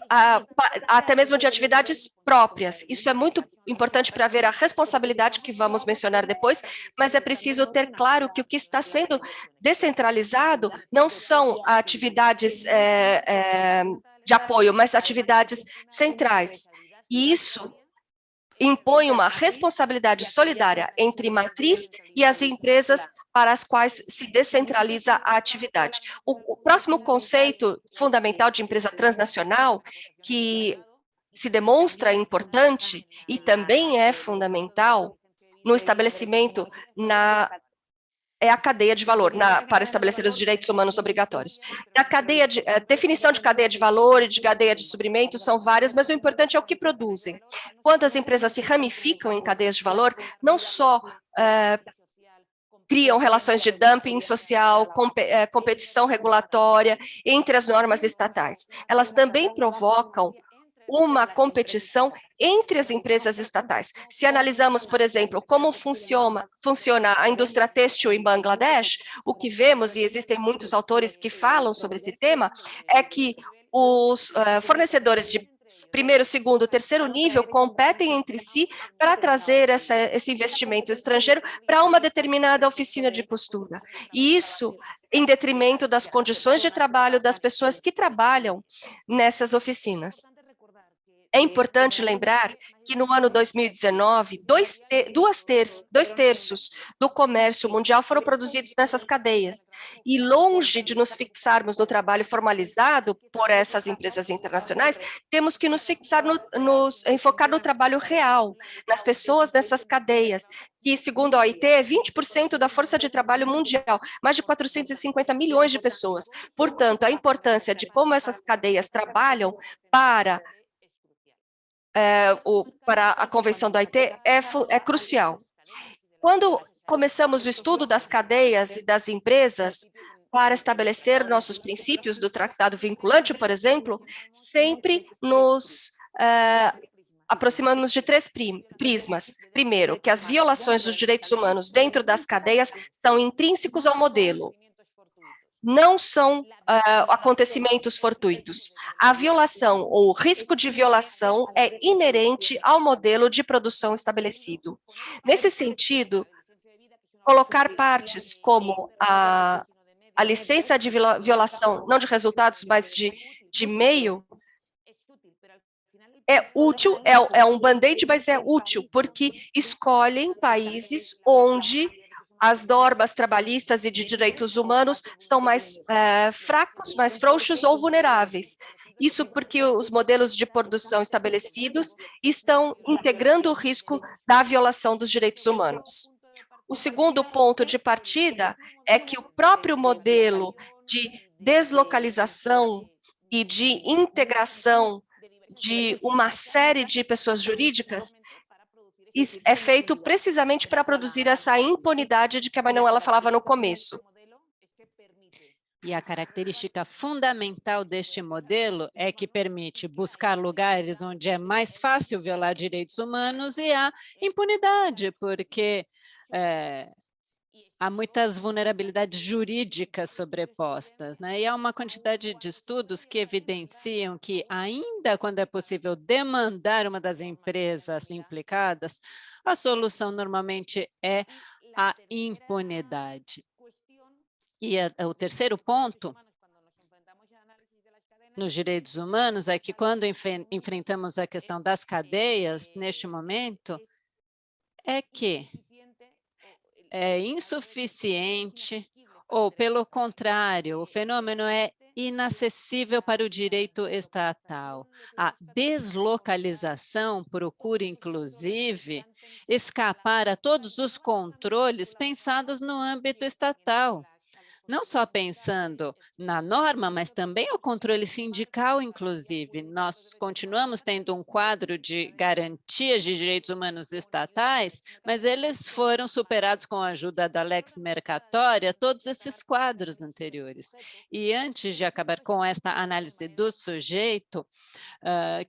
até mesmo de atividades próprias. Isso é muito importante para ver a responsabilidade que vamos mencionar depois, mas é preciso ter claro que o que está sendo descentralizado não são atividades de apoio, mas atividades centrais. E isso impõe uma responsabilidade solidária entre matriz e as empresas para as quais se descentraliza a atividade. O próximo conceito fundamental de empresa transnacional, que se demonstra importante e também é fundamental no estabelecimento é a cadeia de valor, para estabelecer os direitos humanos obrigatórios. A definição de cadeia de valor e de cadeia de suprimentos são várias, mas o importante é o que produzem. Quando as empresas se ramificam em cadeias de valor, não só criam relações de dumping social, competição regulatória entre as normas estatais. Elas também provocam uma competição entre as empresas estatais. Se analisamos, por exemplo, como funciona a indústria têxtil em Bangladesh, o que vemos, e existem muitos autores que falam sobre esse tema, é que os fornecedores de primeiro, segundo, terceiro nível competem entre si para trazer esse investimento estrangeiro para uma determinada oficina de costura. E isso em detrimento das condições de trabalho das pessoas que trabalham nessas oficinas. É importante lembrar que no ano 2019, dois terços do comércio mundial foram produzidos nessas cadeias. E longe de nos fixarmos no trabalho formalizado por essas empresas internacionais, temos que nos fixar, enfocar no trabalho real, nas pessoas dessas cadeias, que, segundo a OIT, é 20% da força de trabalho mundial, mais de 450 milhões de pessoas. Portanto, a importância de como essas cadeias trabalham para a Convenção da OIT é crucial. Quando começamos o estudo das cadeias e das empresas para estabelecer nossos princípios do tratado vinculante, por exemplo, sempre nos aproximamos de 3 prismas. Primeiro, que as violações dos direitos humanos dentro das cadeias são intrínsecos ao modelo. Não são acontecimentos fortuitos. A violação ou o risco de violação é inerente ao modelo de produção estabelecido. Nesse sentido, colocar partes como a licença de violação, não de resultados, mas de meio, é útil, é um band-aid, mas é útil, porque escolhem países onde as normas trabalhistas e de direitos humanos são mais fracos, mais frouxos ou vulneráveis. Isso porque os modelos de produção estabelecidos estão integrando o risco da violação dos direitos humanos. O segundo ponto de partida é que o próprio modelo de deslocalização e de integração de uma série de pessoas jurídicas é feito precisamente para produzir essa impunidade de que a Manuela falava no começo. E a característica fundamental deste modelo é que permite buscar lugares onde é mais fácil violar direitos humanos e há impunidade, porque há muitas vulnerabilidades jurídicas sobrepostas, né? E há uma quantidade de estudos que evidenciam que, ainda quando é possível demandar uma das empresas implicadas, a solução normalmente é a impunidade. E o terceiro ponto nos direitos humanos é que, quando enfrentamos a questão das cadeias, neste momento, é que é insuficiente ou, pelo contrário, o fenômeno é inacessível para o direito estatal. A deslocalização procura, inclusive, escapar a todos os controles pensados no âmbito estatal. Não só pensando na norma, mas também o controle sindical, inclusive. Nós continuamos tendo um quadro de garantias de direitos humanos estatais, mas eles foram superados com a ajuda da Lex Mercatória, todos esses quadros anteriores. E antes de acabar com esta análise do sujeito,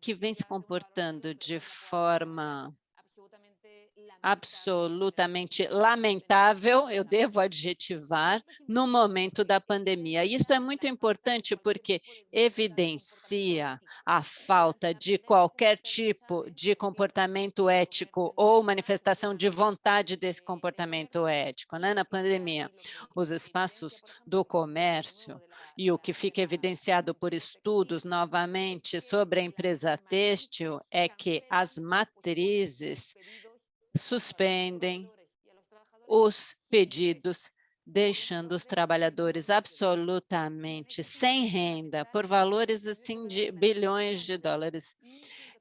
que vem se comportando de forma absolutamente lamentável, eu devo adjetivar, no momento da pandemia. Isso é muito importante porque evidencia a falta de qualquer tipo de comportamento ético ou manifestação de vontade desse comportamento ético, né? Na pandemia, os espaços do comércio e o que fica evidenciado por estudos, novamente, sobre a empresa têxtil é que as matrizes suspendem os pedidos, deixando os trabalhadores absolutamente sem renda, por valores assim de bilhões de dólares.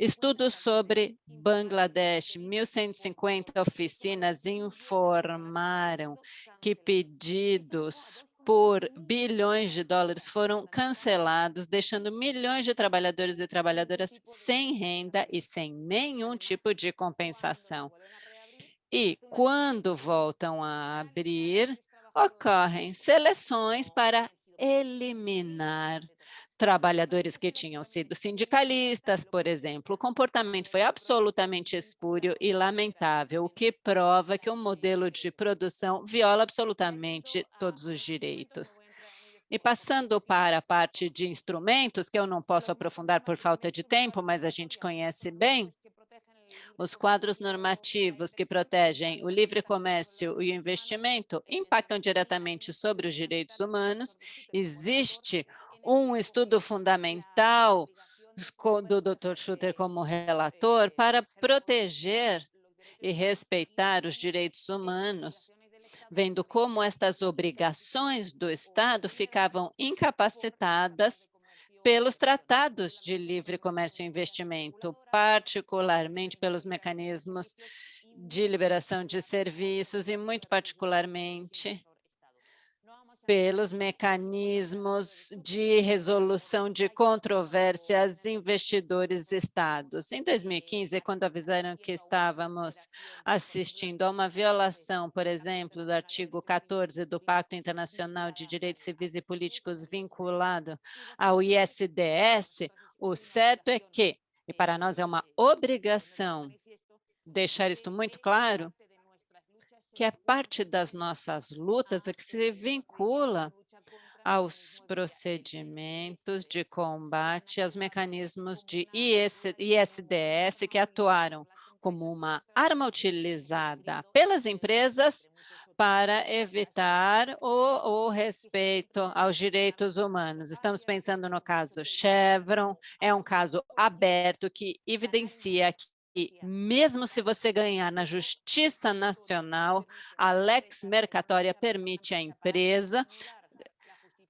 Estudos sobre Bangladesh, 1.150 oficinas informaram que pedidos por bilhões de dólares foram cancelados, deixando milhões de trabalhadores e trabalhadoras sem renda e sem nenhum tipo de compensação. E, quando voltam a abrir, ocorrem seleções para eliminar trabalhadores que tinham sido sindicalistas, por exemplo. O comportamento foi absolutamente espúrio e lamentável, o que prova que o modelo de produção viola absolutamente todos os direitos. E passando para a parte de instrumentos, que eu não posso aprofundar por falta de tempo, mas a gente conhece bem, os quadros normativos que protegem o livre comércio e o investimento impactam diretamente sobre os direitos humanos. Existe um estudo fundamental do Dr. Schutter como relator para proteger e respeitar os direitos humanos, vendo como estas obrigações do Estado ficavam incapacitadas pelos tratados de livre comércio e investimento, particularmente pelos mecanismos de liberação de serviços e, muito particularmente, pelos mecanismos de resolução de controvérsias investidores-estados. Em 2015, quando avisaram que estávamos assistindo a uma violação, por exemplo, do artigo 14 do Pacto Internacional de Direitos Civis e Políticos vinculado ao ISDS, o certo é que, e para nós é uma obrigação deixar isto muito claro, que é parte das nossas lutas, é que se vincula aos procedimentos de combate, aos mecanismos de ISDS que atuaram como uma arma utilizada pelas empresas para evitar o respeito aos direitos humanos. Estamos pensando no caso Chevron, é um caso aberto que evidencia que, mesmo se você ganhar na Justiça Nacional, a Lex Mercatória permite à empresa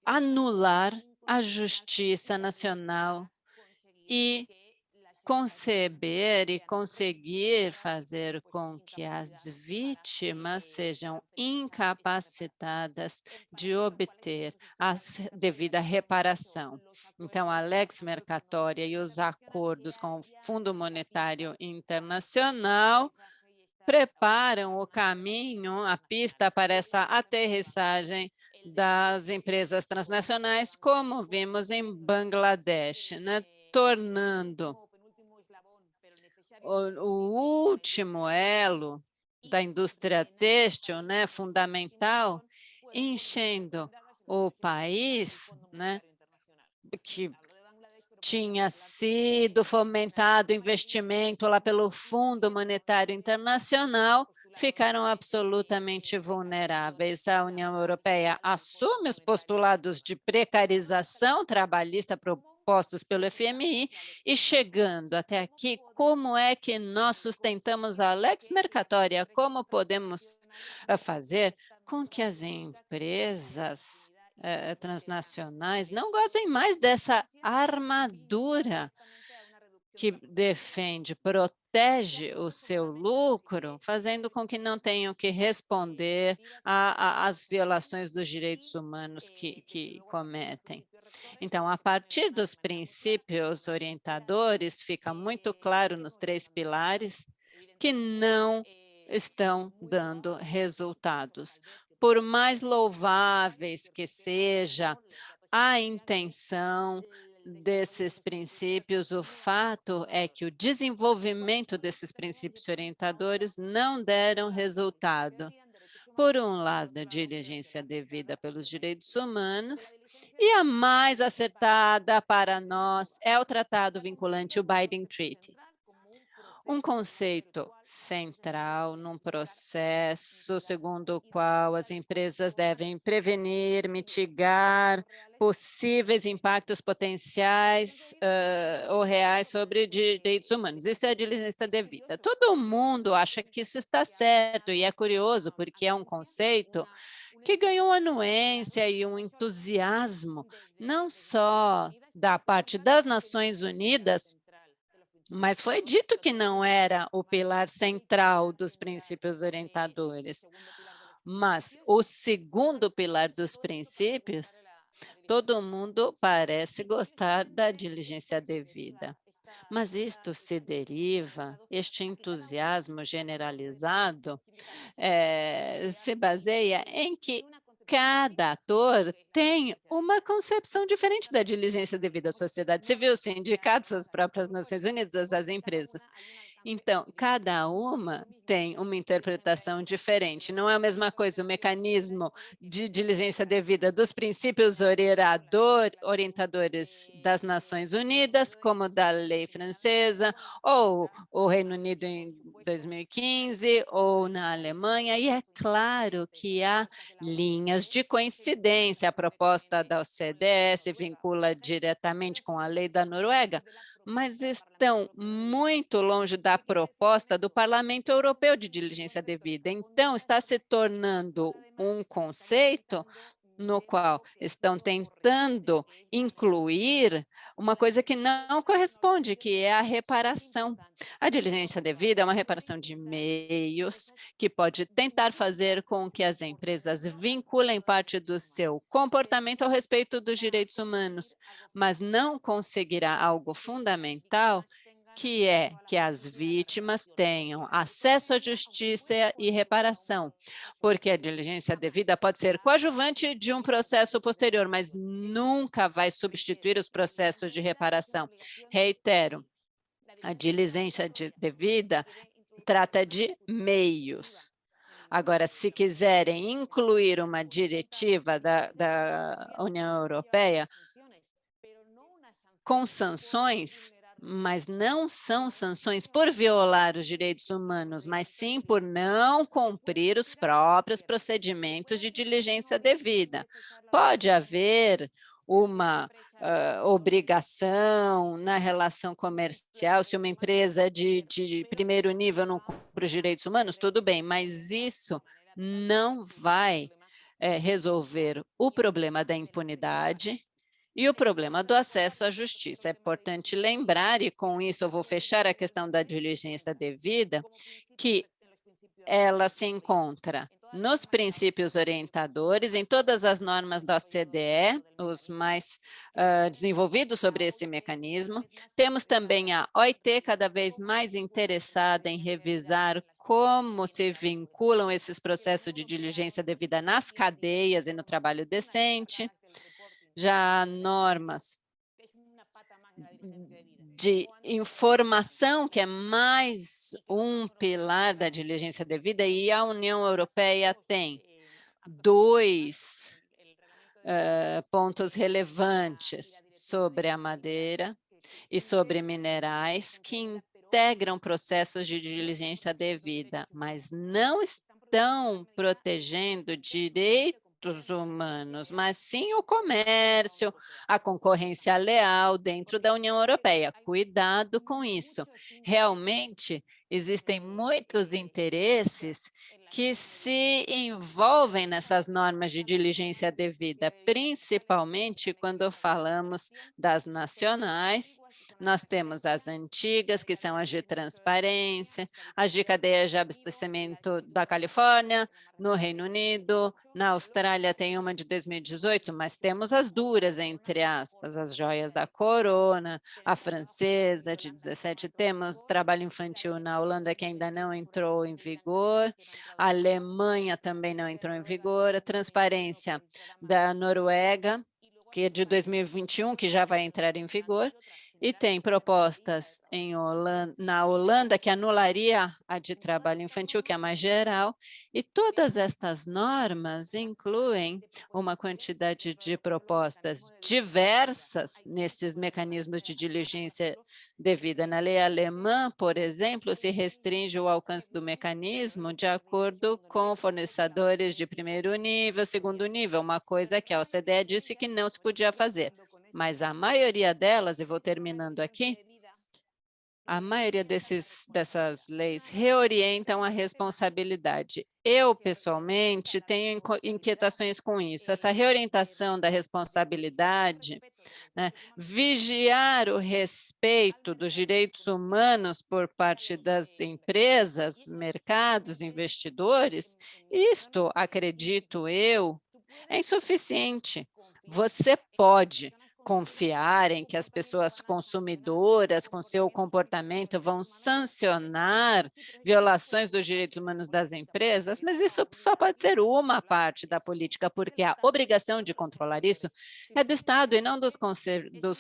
anular a Justiça Nacional e conceber e conseguir fazer com que as vítimas sejam incapacitadas de obter a devida reparação. Então, a Lex Mercatória e os acordos com o Fundo Monetário Internacional preparam o caminho, a pista para essa aterrissagem das empresas transnacionais, como vimos em Bangladesh, né? Tornando o último elo da indústria têxtil, né, fundamental, enchendo o país, né, que tinha sido fomentado investimento lá pelo Fundo Monetário Internacional, ficaram absolutamente vulneráveis. A União Europeia assume os postulados de precarização trabalhista propostos pelo FMI e, chegando até aqui, como é que nós sustentamos a Lex Mercatória? Como podemos fazer com que as empresas transnacionais não gozem mais dessa armadura que defende, protege o seu lucro, fazendo com que não tenham que responder às violações dos direitos humanos que cometem. Então, a partir dos princípios orientadores, fica muito claro nos 3 pilares que não estão dando resultados. Por mais louváveis que seja a intenção desses princípios, o fato é que o desenvolvimento desses princípios orientadores não deram resultado. Por um lado, a diligência devida pelos direitos humanos, e a mais acertada para nós é o Tratado Vinculante, o Binding Treaty. Um conceito central num processo segundo o qual as empresas devem prevenir, mitigar possíveis impactos potenciais ou reais sobre direitos humanos. Isso é a diligência devida. Todo mundo acha que isso está certo e é curioso porque é um conceito que ganhou anuência e um entusiasmo não só da parte das Nações Unidas, mas foi dito que não era o pilar central dos princípios orientadores. Mas o segundo pilar dos princípios, todo mundo parece gostar da diligência devida. Mas isto se deriva, este entusiasmo generalizado, se baseia em que cada ator tem uma concepção diferente da diligência devida à sociedade civil, sindicatos, as próprias Nações Unidas, as empresas. Então, cada uma tem uma interpretação diferente. Não é a mesma coisa o mecanismo de diligência devida dos princípios orientadores das Nações Unidas, como da lei francesa, ou o Reino Unido em 2015, ou na Alemanha, e é claro que há linhas de coincidência. A proposta da OCDE se vincula diretamente com a lei da Noruega, mas estão muito longe da proposta do Parlamento Europeu de diligência devida. Então, está se tornando um conceito no qual estão tentando incluir uma coisa que não corresponde, que é a reparação. A diligência devida é uma reparação de meios que pode tentar fazer com que as empresas vinculem parte do seu comportamento ao respeito dos direitos humanos, mas não conseguirá algo fundamental, que é que as vítimas tenham acesso à justiça e reparação, porque a diligência devida pode ser coadjuvante de um processo posterior, mas nunca vai substituir os processos de reparação. Reitero, a diligência devida trata de meios. Agora, se quiserem incluir uma diretiva da União Europeia com sanções, mas não são sanções por violar os direitos humanos, mas sim por não cumprir os próprios procedimentos de diligência devida. Pode haver uma obrigação na relação comercial, se uma empresa de primeiro nível não cumpre os direitos humanos, tudo bem, mas isso não vai resolver o problema da impunidade e o problema do acesso à justiça. É importante lembrar, e com isso eu vou fechar a questão da diligência devida, que ela se encontra nos princípios orientadores, em todas as normas da OCDE, os mais desenvolvidos sobre esse mecanismo. Temos também a OIT, cada vez mais interessada em revisar como se vinculam esses processos de diligência devida nas cadeias e no trabalho decente. Já há normas de informação, que é mais um pilar da diligência devida, e a União Europeia tem dois pontos relevantes sobre a madeira e sobre minerais que integram processos de diligência devida, mas não estão protegendo direitos humanos, mas sim o comércio, a concorrência leal dentro da União Europeia. Cuidado com isso. Realmente, existem muitos interesses que se envolvem nessas normas de diligência devida, principalmente quando falamos das nacionais. Nós temos as antigas, que são as de transparência, as de cadeia de abastecimento da Califórnia, no Reino Unido, na Austrália tem uma de 2018, mas temos as duras, entre aspas, as joias da corona, a francesa de 17, temos trabalho infantil na Holanda, que ainda não entrou em vigor, a Alemanha também não entrou em vigor, a transparência da Noruega, que é de 2021, que já vai entrar em vigor, e tem propostas na Holanda que anularia a de trabalho infantil, que é mais geral, e todas estas normas incluem uma quantidade de propostas diversas nesses mecanismos de diligência devida. Na lei alemã, por exemplo, se restringe o alcance do mecanismo de acordo com fornecedores de primeiro nível, segundo nível, uma coisa que a OCDE disse que não se podia fazer. Mas a maioria delas, e vou terminando aqui, a maioria dessas leis reorientam a responsabilidade. Eu, pessoalmente, tenho inquietações com isso. Essa reorientação da responsabilidade, né, vigiar o respeito dos direitos humanos por parte das empresas, mercados, investidores, isto, acredito eu, é insuficiente. Você pode confiar em que as pessoas consumidoras, com seu comportamento, vão sancionar violações dos direitos humanos das empresas, mas isso só pode ser uma parte da política, porque a obrigação de controlar isso é do Estado e não dos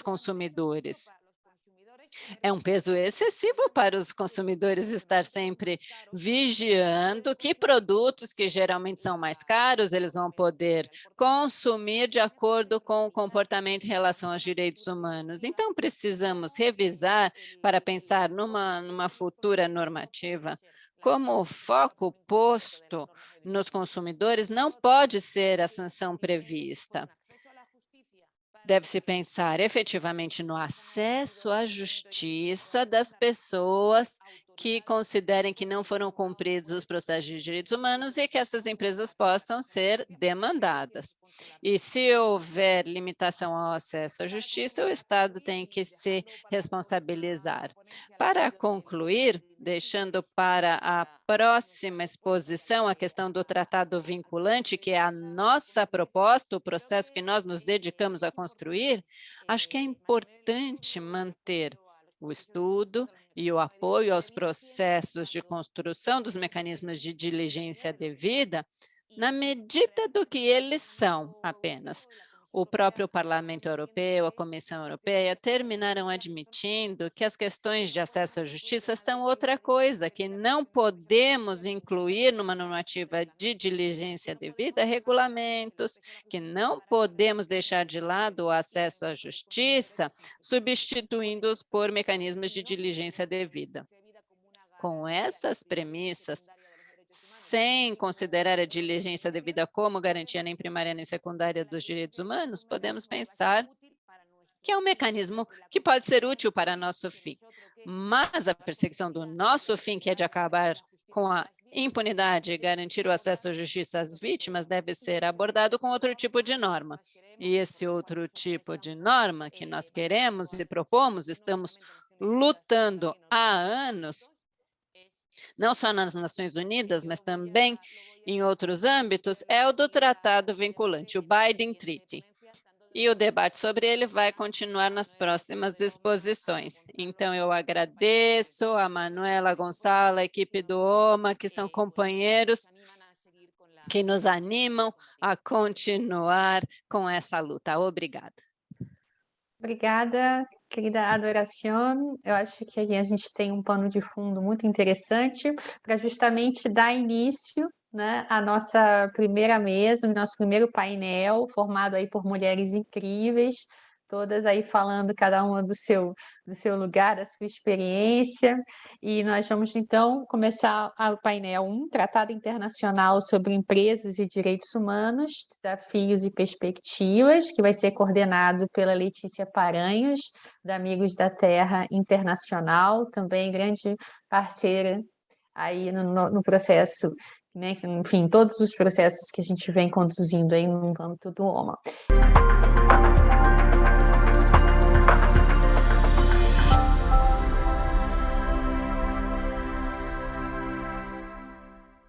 consumidores. É um peso excessivo para os consumidores estar sempre vigiando que produtos que geralmente são mais caros, eles vão poder consumir de acordo com o comportamento em relação aos direitos humanos. Então, precisamos revisar para pensar numa futura normativa. Como o foco posto nos consumidores não pode ser a sanção prevista. Deve-se pensar efetivamente no acesso à justiça das pessoas que considerem que não foram cumpridos os processos de direitos humanos e que essas empresas possam ser demandadas. E se houver limitação ao acesso à justiça, o Estado tem que se responsabilizar. Para concluir, deixando para a próxima exposição a questão do tratado vinculante, que é a nossa proposta, o processo que nós nos dedicamos a construir, acho que é importante manter o estudo e o apoio aos processos de construção dos mecanismos de diligência devida, na medida do que eles são apenas. O próprio Parlamento Europeu, a Comissão Europeia, terminaram admitindo que as questões de acesso à justiça são outra coisa, que não podemos incluir numa normativa de diligência devida regulamentos, que não podemos deixar de lado o acesso à justiça, substituindo-os por mecanismos de diligência devida. Com essas premissas, sem considerar a diligência devida como garantia nem primária nem secundária dos direitos humanos, podemos pensar que é um mecanismo que pode ser útil para nosso fim. Mas a perseguição do nosso fim, que é de acabar com a impunidade e garantir o acesso à justiça às vítimas, deve ser abordado com outro tipo de norma. E esse outro tipo de norma que nós queremos e propomos, estamos lutando há anos, não só nas Nações Unidas, mas também em outros âmbitos, é o do tratado vinculante, o Binding Treaty. E o debate sobre ele vai continuar nas próximas exposições. Então, eu agradeço a Manuela Gonçalo, a equipe do OMA, que são companheiros que nos animam a continuar com essa luta. Obrigada. Obrigada, querida Adoración. Eu acho que aqui a gente tem um pano de fundo muito interessante para justamente dar início, né, à nossa primeira mesa, o nosso primeiro painel, formado aí por mulheres incríveis, todas aí falando cada uma do seu lugar, da sua experiência. E nós vamos, então, começar o painel 1, Tratado Internacional sobre Empresas e Direitos Humanos, Desafios e Perspectivas, que vai ser coordenado pela Letícia Paranhos, da Amigos da Terra Internacional, também grande parceira aí no processo, né? Enfim, todos os processos que a gente vem conduzindo aí no âmbito do OMA.